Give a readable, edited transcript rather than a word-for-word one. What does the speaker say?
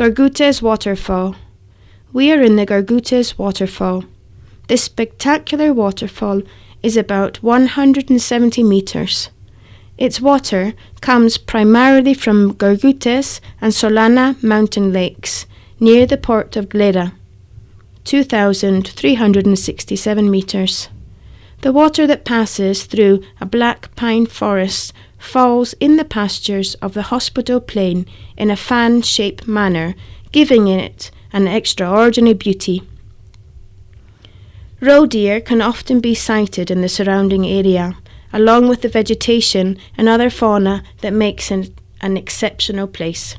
Gorgutes Waterfall. We are in the Gorgutes Waterfall. This spectacular waterfall is about 170 metres. Its water comes primarily from Gorgutes and Solana mountain lakes near the port of Glera, 2,367 metres. The water that passes through a black pine forest falls in the pastures of the hospital plain in a fan-shaped manner, giving it an extraordinary beauty. Roe deer can often be sighted in the surrounding area, along with the vegetation and other fauna that makes it an exceptional place.